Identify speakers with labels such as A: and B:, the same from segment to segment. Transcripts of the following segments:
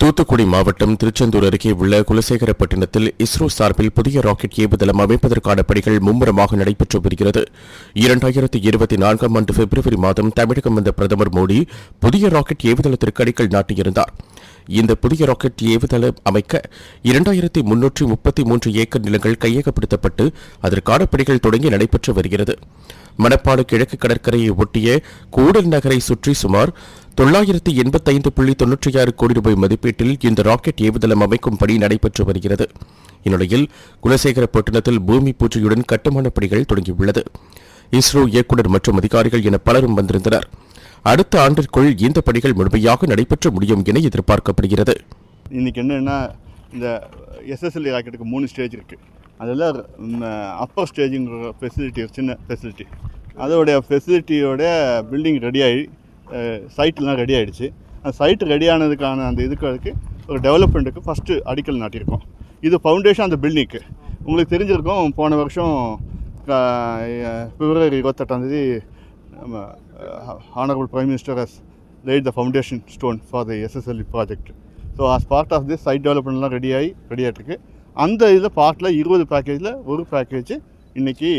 A: தூத்துக்குடி மாவட்டம் திருச்செந்தூர் அருகே உள்ள குலசேகரப்பட்டினத்தில் இஸ்ரோ சார்பில் புதிய ராக்கெட் ஏவுதளம் அமைப்பதற்கான பணிகள் மும்முரமாக நடைபெற்று வருகிறது. 2024 ஆண்டு பிப்ரவரி மாதம் தமிழகம் வந்த பிரதமர் மோடி புதிய ராக்கெட் ஏவுதளத்திற்கு அடிக்கல் நாட்டியிருந்தார். இந்த புதிய ராக்கெட் ஏவுதளம் அமைக்க 2333 ஏக்கர் நிலங்கள் கையகப்படுத்தப்பட்டு அதற்கான பணிகள் தொடங்கி நடைபெற்று வருகிறது. மணப்பாடு கிழக்கு கடற்கரையை ஒட்டிய கூடல் நகரை சுற்றி சுமார் 985.96 கோடி ரூபாய் மதிப்பீட்டில் இந்த ராக்கெட் ஏவுதளம் அமைக்கும் பணி நடைபெற்று வருகிறது. இந்நிலையில் குலசேகரப்பட்டினத்தில் பூமி பூஜையுடன் கட்டுமான பணிகள் தொடங்கியுள்ளது. இஸ்ரோ இயக்குநர் மற்றும் அதிகாரிகள் என பலரும் வந்திருந்தனர். அடுத்த ஆண்டிற்குள் இந்த பணிகள் முழுமையாக நடைபெற்ற முடியும் என எதிர்பார்க்கப்படுகிறது.
B: இன்னைக்கு என்னன்னா, இந்த எஸ்எஸ்எல்வி ராக்கெட்டுக்கு 3 ஸ்டேஜ் இருக்குது. அதில் அப்பர் ஸ்டேஜுங்கிற ஃபெசிலிட்டி, சின்ன ஃபெசிலிட்டி, அதோடைய ஃபெசிலிட்டியோட பில்டிங் ரெடி ஆகி சைட்லாம் ரெடி ஆகிடுச்சு. அந்த சைட்டு ரெடி ஆனதுக்கான அந்த இதுக்கு ஒரு டெவலப்மெண்ட்டுக்கு ஃபஸ்ட்டு அடிக்கல் நாட்டியிருக்கோம். இது ஃபவுண்டேஷன் அந்த பில்டிங்க்கு. உங்களுக்கு தெரிஞ்சிருக்கும், போன வருஷம் பிப்ரவரி 28 நம்ம Honorable Prime Minister has laid the foundation stone for the SSLV project. So as part of this, site development ready ஆகிட்டுருக்கு. அந்த இதில் பார்ட்டில் 20 பேக்கேஜில் ஒரு பேக்கேஜ் இன்றைக்கி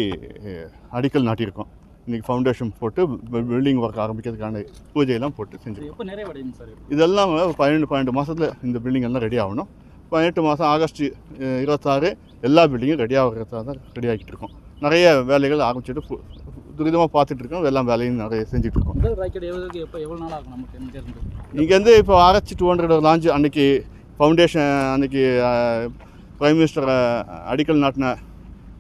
B: அடிக்கல் நாட்டியிருக்கோம். இன்றைக்கி ஃபவுண்டேஷன் போட்டு பில்டிங் ஒர்க் ஆரம்பிக்கிறதுக்கான பூஜையெல்லாம் போட்டு செஞ்சுருக்கோம். இதெல்லாம் 12 மாதத்தில் இந்த பில்டிங் எல்லாம் ரெடி ஆகணும். 18 மாதம் ஆகஸ்ட் 26 எல்லா பில்டிங்கும் ரெடி ஆகிறதா தான் ரெடி ஆகிட்டு இருக்கோம். நிறைய வேலைகள் ஆரம்பிச்சுட்டு துரிதமாக பார்த்துட்ருக்கோம். எல்லாம் வேலையும் நிறைய செஞ்சுட்ருக்கோம். இங்கேருந்து இப்போ ஆகஸ்ட் 200 லான்ச் அன்றைக்கி ஃபவுண்டேஷன், அன்றைக்கி பிரைம் மினிஸ்டர் அடிக்கல் நாட்டின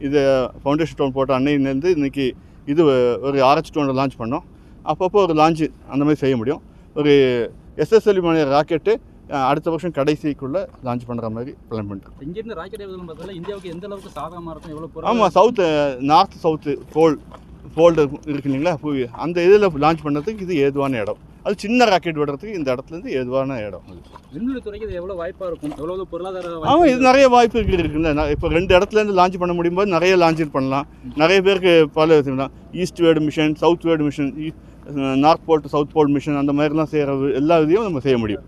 B: இது ஃபவுண்டேஷன் ஸ்டோன் போட்ட அன்னையிலேருந்து இன்றைக்கி இது ஒரு ஆகஸ்ட் 200 லான்ச் பண்ணோம். அப்பப்போ ஒரு லான்ச்சு அந்த மாதிரி செய்ய முடியும். ஒரு எஸ்எஸ்எல்வி மணி ராக்கெட்டு அடுத்த வருஷம் கடைசிக்குள்ளே லான்ச் பண்ணுற மாதிரி பிளான் பண்ணிட்டு
C: இங்கேருந்து ராக்கெட் ஏவுதளம் இந்தியாவுக்கு எந்த அளவுக்கு சாதகமாக இருக்கும், எவ்வளோ?
B: ஆமாம், நார்த் சவுத்து ஃபோல்டு இருக்கு இல்லைங்களா, அந்த இதில் லான்ச் பண்ணுறதுக்கு இது ஏதுவான இடம். அது சின்ன ராக்கெட் விடுறதுக்கு இந்த இடத்துலேருந்து ஏதுவான இடம்.
C: விண்வெளி துறைக்கு இது எவ்வளோ வாய்ப்பாக இருக்கும், எவ்வளோ பொருளாதார?
B: ஆமாம், இது நிறைய வாய்ப்பு இருக்குல்ல. இப்போ 2 இடத்துலேருந்து லான்ச் பண்ண முடியும் போது நிறைய லான்ச் பண்ணலாம். நிறைய பேருக்கு பல eastward mission, southward mission, north pole to south pole mission, அந்த மாதிரிலாம் செய்கிற எல்லா இதையும் நம்ம செய்ய முடியும்.